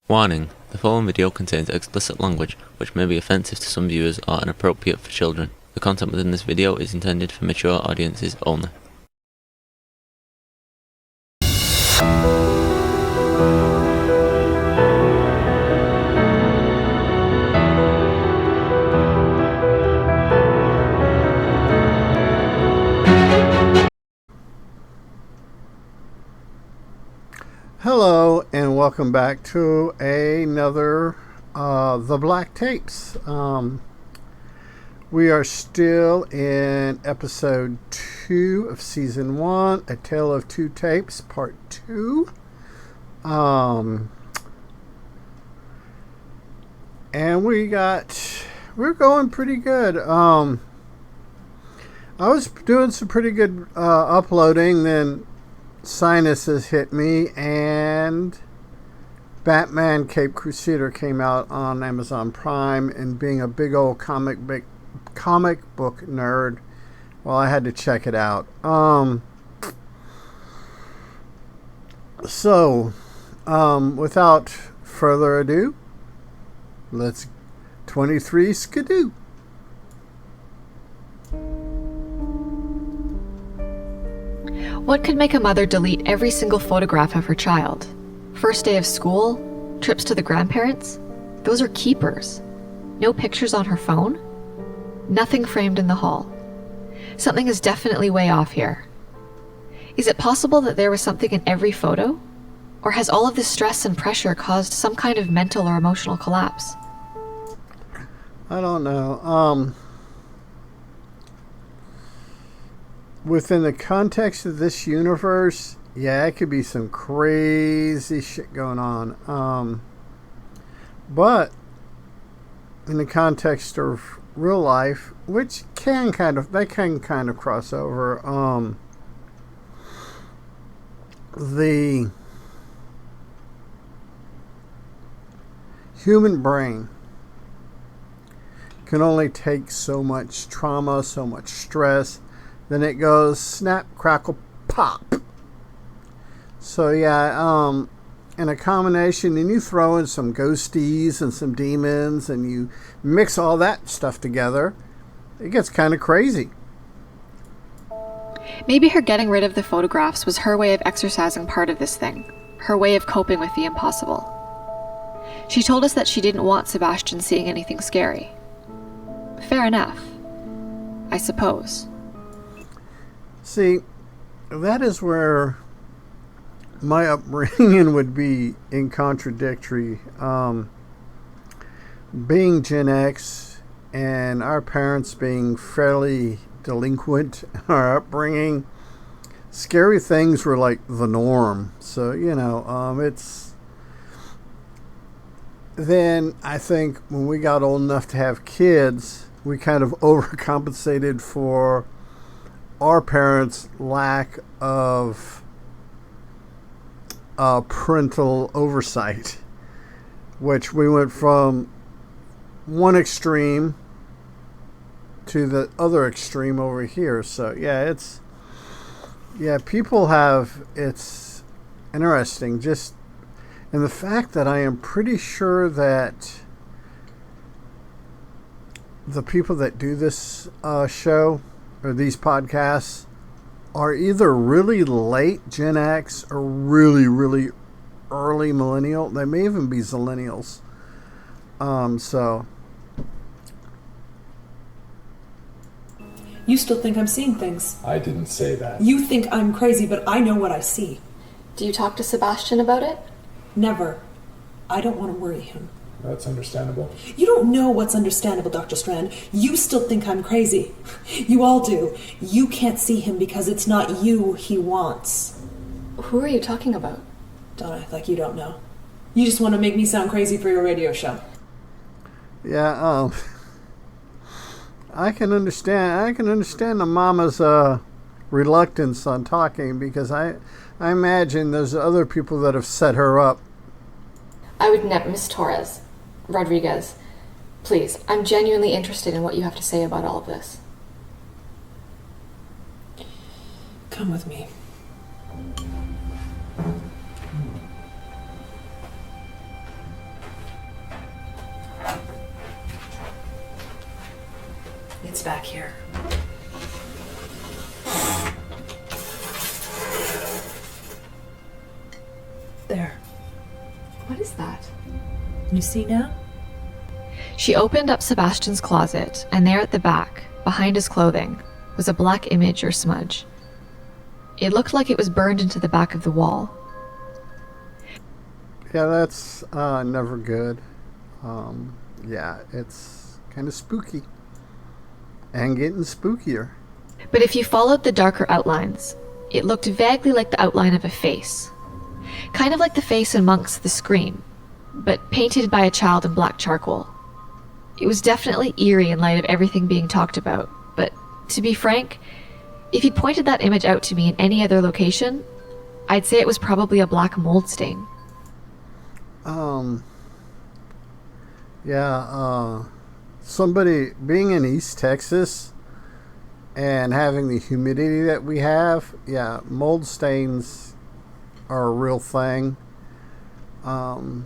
Warning: the following video contains explicit language which may be offensive to some viewers or inappropriate for children. The content within this video is intended for mature audiences only. Hello and welcome back to another The Black Tapes. We are still in episode 2 of season 1, A Tale of Two Tapes, part 2. And we're going pretty good. I was doing some pretty good uploading, then sinuses hit me, and Batman Cape Crusader came out on Amazon Prime, and being a big old comic book nerd, well, I had to check it out. Without further ado, let's 23 skidoo. What could make a mother delete every single photograph of her child? First day of school? Trips to the grandparents? Those are keepers. No pictures on her phone? Nothing framed in the hall. Something is definitely way off here. Is it possible that there was something in every photo? Or has all of this stress and pressure caused some kind of mental or emotional collapse? I don't know. Within the context of this universe, yeah, it could be some crazy shit going on. But in the context of real life, which can kind of cross over, the human brain can only take so much trauma, so much stress. Then it goes snap, crackle, pop. So yeah, in a combination, and you throw in some ghosties and some demons, and you mix all that stuff together, it gets kind of crazy. Maybe her getting rid of the photographs was her way of exercising part of this thing, her way of coping with the impossible. She told us that she didn't want Sebastian seeing anything scary. Fair enough, I suppose. See, that is where my upbringing would be in contradictory. Being Gen X and our parents being fairly delinquent in our upbringing, scary things were like the norm. So, it's... Then I think when we got old enough to have kids, we kind of overcompensated for our parents' lack of parental oversight, which we went from one extreme to the other extreme over here. So it's interesting. Just, and the fact that I am pretty sure that the people that do this show or these podcasts are either really late Gen X or really, really early millennial. They may even be zillennials. You still think I'm seeing things. I didn't say that. You think I'm crazy, but I know what I see. Do you talk to Sebastian about it? Never. I don't want to worry him. That's understandable. You don't know what's understandable, Dr. Strand. You still think I'm crazy. You all do. You can't see him because it's not you he wants. Who are you talking about? Don't act like you don't know. You just want to make me sound crazy for your radio show. Yeah, I can understand the mama's reluctance on talking, because I imagine there's other people that have set her up. I would never, Miss Torres. Rodriguez, please, I'm genuinely interested in what you have to say about all of this. Come with me. back here. There. What is that? You see now? She opened up Sebastian's closet, and there at the back, behind his clothing, was a black image or smudge. It looked like it was burned into the back of the wall. Yeah, that's never good. Yeah, it's kind of spooky. And getting spookier. But if you followed the darker outlines, it looked vaguely like the outline of a face. Kind of like the face in Monk's The Scream, but painted by a child in black charcoal. It was definitely eerie in light of everything being talked about, but to be frank, if you'd pointed that image out to me in any other location, I'd say it was probably a black mold stain. Somebody being in East Texas and having the humidity that we have, yeah, mold stains are a real thing. And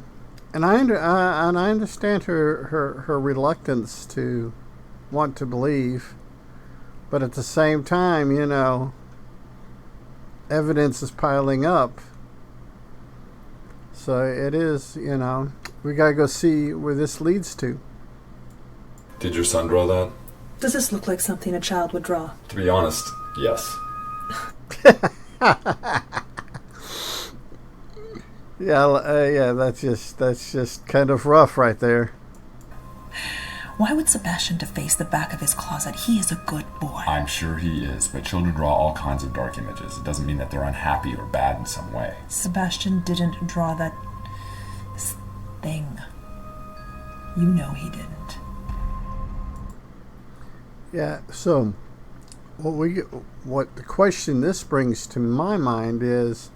I understand her reluctance to want to believe, but at the same time, you know, evidence is piling up. So it is, you know, we gotta go see where this leads to. Did your son draw that? Does this look like something a child would draw? To be honest, yes. Yeah, that's just kind of rough right there. Why would Sebastian deface the back of his closet? He is a good boy. I'm sure he is, but children draw all kinds of dark images. It doesn't mean that they're unhappy or bad in some way. Sebastian didn't draw this thing. You know he didn't. Yeah, so what the question this brings to my mind is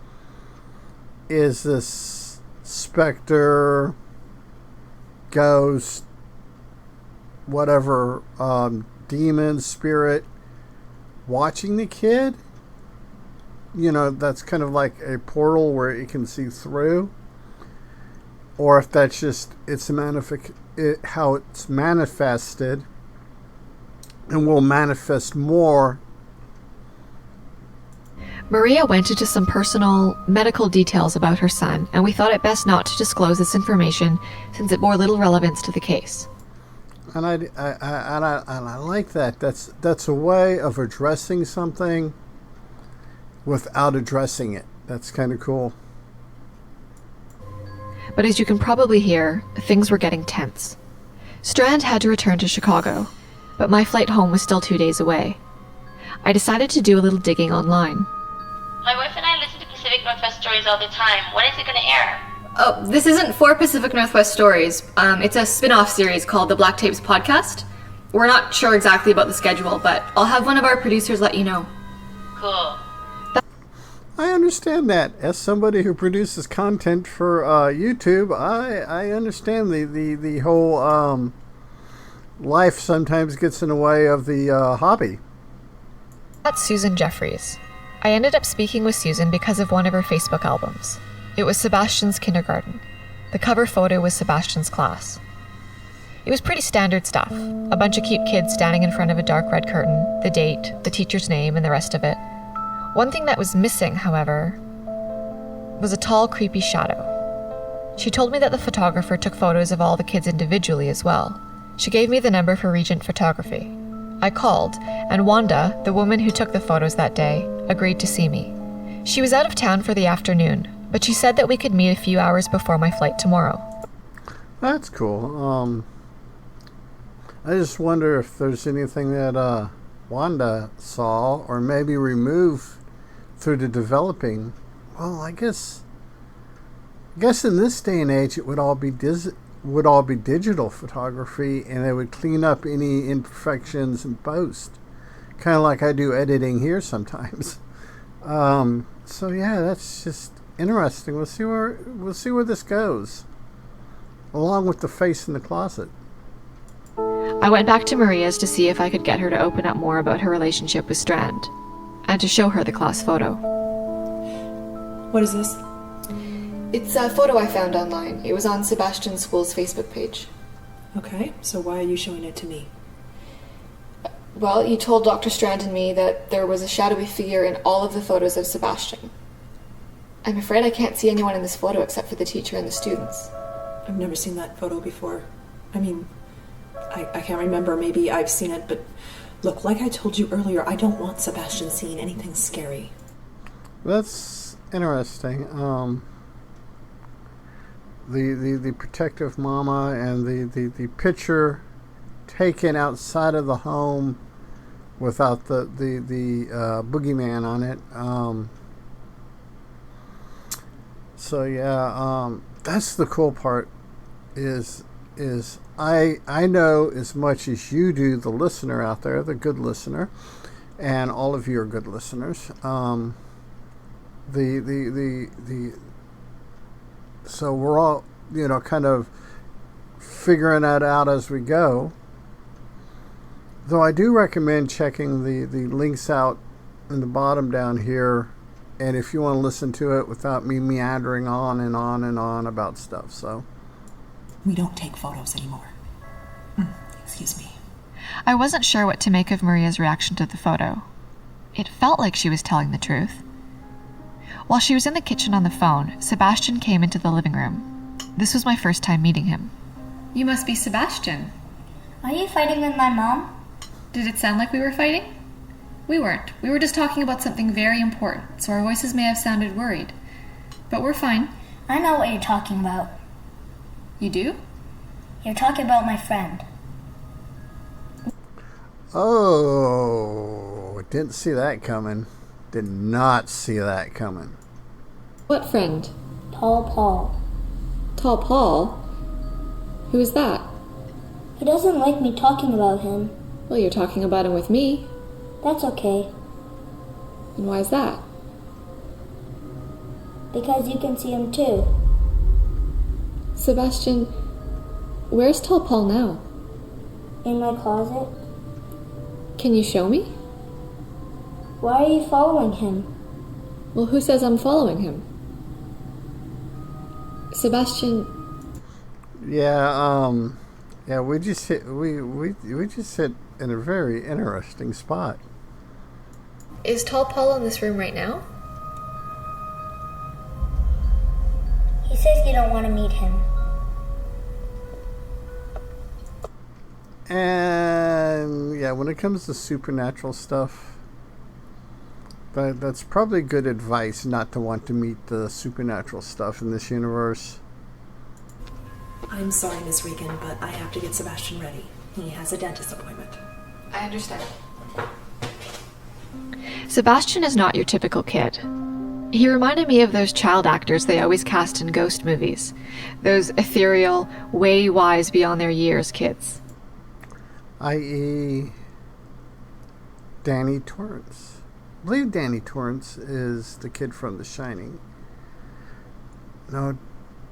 this specter, ghost, whatever, demon, spirit, watching the kid? You know, that's kind of like a portal where it can see through. Or if that's just how it's manifested and will manifest more. Maria went into some personal medical details about her son, and we thought it best not to disclose this information since it bore little relevance to the case. And I like that. That's a way of addressing something without addressing it. That's kind of cool. But as you can probably hear, things were getting tense. Strand had to return to Chicago, but my flight home was still 2 days away. I decided to do a little digging online. My wife and I listen to Pacific Northwest Stories all the time. When is it going to air? Oh, this isn't for Pacific Northwest Stories. It's a spin-off series called the Black Tapes Podcast. We're not sure exactly about the schedule, but I'll have one of our producers let you know. Cool. I understand that. As somebody who produces content for YouTube, I understand the whole life sometimes gets in the way of the hobby. That's Susan Jeffries. I ended up speaking with Susan because of one of her Facebook albums. It was Sebastian's kindergarten. The cover photo was Sebastian's class. It was pretty standard stuff. A bunch of cute kids standing in front of a dark red curtain, the date, the teacher's name, and the rest of it. One thing that was missing, however, was a tall, creepy shadow. She told me that the photographer took photos of all the kids individually as well. She gave me the number for Regent Photography. I called, and Wanda, the woman who took the photos that day, agreed to see me. She was out of town for the afternoon, but she said that we could meet a few hours before my flight tomorrow. That's cool. I just wonder if there's anything that Wanda saw or maybe removed through the developing. Well, I guess in this day and age it would all be digital photography, and they would clean up any imperfections in post, kind of like I do editing here sometimes. So yeah, that's just interesting. We'll see where this goes, along with the face in the closet. I went back to Maria's to see if I could get her to open up more about her relationship with Strand, and to show her the class photo. What is this? It's a photo I found online. It was on Sebastian's school's Facebook page. Okay, so why are you showing it to me? Well, you told Dr. Strand and me that there was a shadowy figure in all of the photos of Sebastian. I'm afraid I can't see anyone in this photo except for the teacher and the students. I've never seen that photo before. I mean, I can't remember. Maybe I've seen it, but look, like I told you earlier, I don't want Sebastian seeing anything scary. That's interesting. The protective mama and the picture taken outside of the home without the boogeyman on it. So yeah, that's the cool part. Is I know as much as you do, the listener out there, the good listener, and all of you are good listeners. So we're all, kind of figuring that out as we go. Though I do recommend checking the links out in the bottom down here, and if you want to listen to it without me meandering on and on and on about stuff. So We don't take photos anymore. Excuse me. I wasn't sure what to make of Maria's reaction to the photo. It felt like she was telling the truth. While she was in the kitchen on the phone, Sebastian came into the living room. This was my first time meeting him. You must be Sebastian. Are you fighting with my mom? Did it sound like we were fighting? We weren't. We were just talking about something very important, so our voices may have sounded worried. But we're fine. I know what you're talking about. You do? You're talking about my friend. Oh, didn't see that coming. Did not see that coming. What friend? Tall Paul. Tall Paul? Who is that? He doesn't like me talking about him. Well, you're talking about him with me. That's okay. And why is that? Because you can see him too. Sebastian, where's Tall Paul now? In my closet. Can you show me? Why are you following him? Well, who says I'm following him? Sebastian. Yeah, we just hit in a very interesting spot. Is Tall Paul in this room right now? He says you don't want to meet him. And yeah, when it comes to supernatural stuff, that's probably good advice not to want to meet the supernatural stuff in this universe. I'm sorry, Miss Regan, but I have to get Sebastian ready. He has a dentist appointment. I understand. Sebastian is not your typical kid. He reminded me of those child actors they always cast in ghost movies. Those ethereal, way wise beyond their years kids. I.e. Danny Torrance. I believe Danny Torrance is the kid from The Shining. No,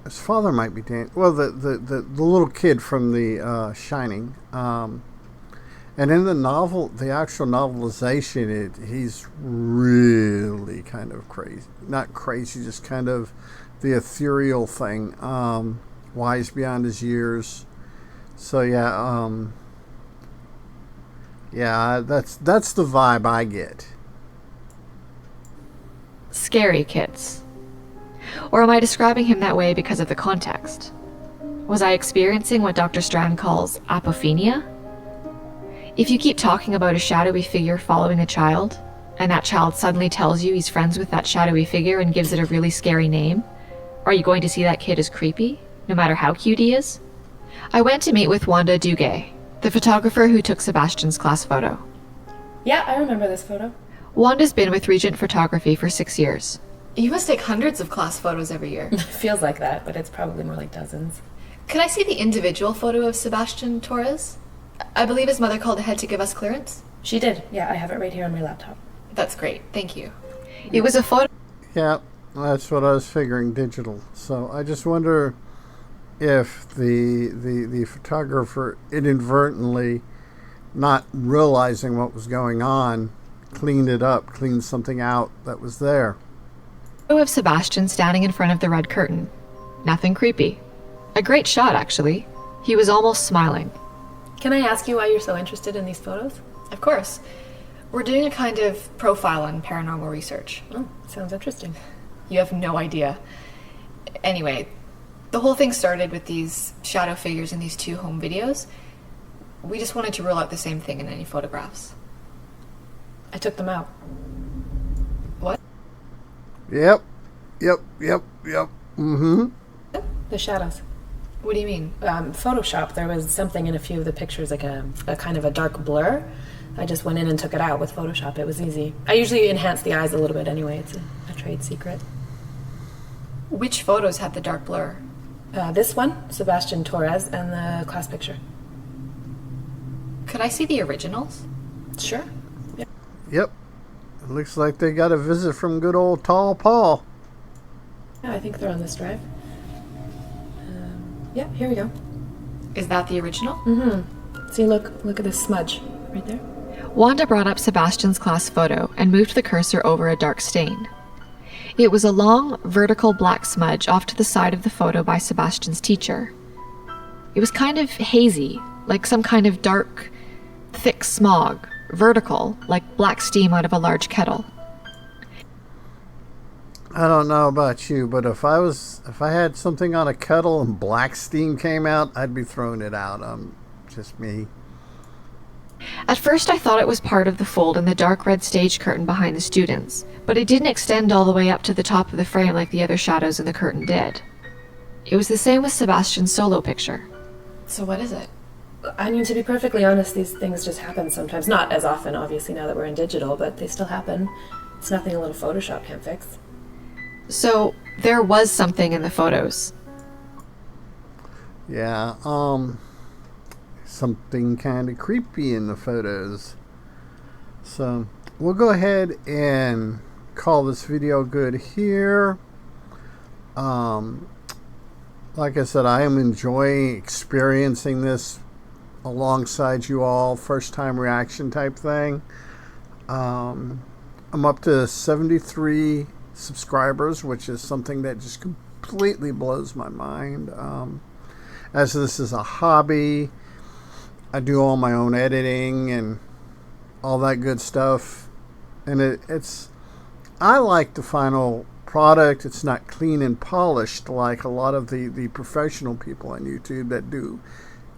his father might be Danny. Well, the little kid from The Shining. And in the novel, the actual novelization, he's really kind of crazy. Not crazy, just kind of the ethereal thing. Wise beyond his years. So yeah, that's the vibe I get. Scary kids. Or am I describing him that way because of the context? Was I experiencing what Dr. Strand calls apophenia? If you keep talking about a shadowy figure following a child, and that child suddenly tells you he's friends with that shadowy figure and gives it a really scary name, are you going to see that kid as creepy, no matter how cute he is? I went to meet with Wanda Duguay, the photographer who took Sebastian's class photo. Yeah, I remember this photo. Wanda's been with Regent Photography for 6 years. You must take hundreds of class photos every year. Feels like that, but it's probably more like dozens. Can I see the individual photo of Sebastian Torres? I believe his mother called ahead to give us clearance. She did. Yeah, I have it right here on my laptop. That's great. Thank you. It was a photo. Yeah, that's what I was figuring, digital. So I just wonder if the photographer inadvertently, not realizing what was going on, cleaned something out that was there. Of Sebastian standing in front of the red curtain. Nothing creepy. A great shot, actually. He was almost smiling. Can I ask you why you're so interested in these photos? Of course. We're doing a kind of profile on paranormal research. Oh, sounds interesting. You have no idea. Anyway, the whole thing started with these shadow figures in these 2 home videos. We just wanted to rule out the same thing in any photographs. I took them out. What? Yep. Mm-hmm. The shadows. What do you mean? Photoshop. There was something in a few of the pictures, like a kind of a dark blur. I just went in and took it out with Photoshop. It was easy. I usually enhance the eyes a little bit anyway. It's a trade secret. Which photos had the dark blur? This one, Sebastian Torres, and the class picture. Could I see the originals? Sure. Yep. It looks like they got a visit from good old Tall Paul. Yeah, I think they're on this drive. Yeah, here we go. Is that the original? Mm-hmm. See, look at this smudge right there. Wanda brought up Sebastian's class photo and moved the cursor over a dark stain. It was a long, vertical black smudge off to the side of the photo by Sebastian's teacher. It was kind of hazy, like some kind of dark, thick smog, vertical, like black steam out of a large kettle. I don't know about you, but if I had something on a kettle and black steam came out, I'd be throwing it out. Just me. At first I thought it was part of the fold in the dark red stage curtain behind the students, but it didn't extend all the way up to the top of the frame like the other shadows in the curtain did. It was the same with Sebastian's solo picture. So what is it? I mean, to be perfectly honest, these things just happen sometimes. Not as often, obviously, now that we're in digital, but they still happen. It's nothing a little Photoshop can't fix. So there was something in the photos. Yeah, something kind of creepy in the photos. So we'll go ahead and call this video good here. Like I said, I am enjoying experiencing this alongside you all, first time reaction type thing. I'm up to 73 subscribers, which is something that just completely blows my mind. As this is a hobby, I do all my own editing and all that good stuff, and it's I like the final product. It's not clean and polished like a lot of the professional people on YouTube that do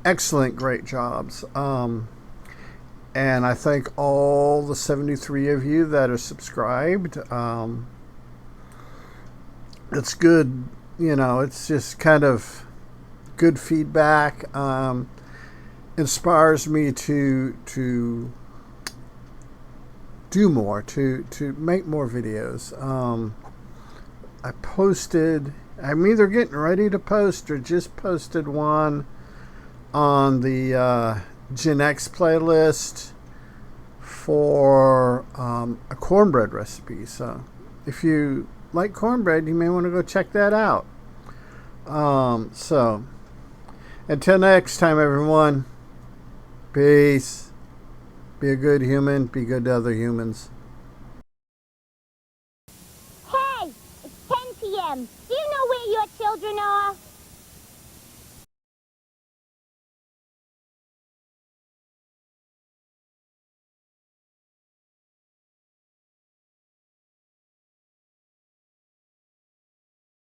excellent, great jobs. And I thank all the 73 of you that are subscribed. It's good, it's just kind of good feedback. Inspires me to do more, to make more videos. I'm either getting ready to post or just posted one on the Gen X playlist for a cornbread recipe. So if you like cornbread, you may want to go check that out. So until next time, everyone, peace. Be a good human. Be good to other humans. Hey, it's 10 p.m. Do you know where your children are?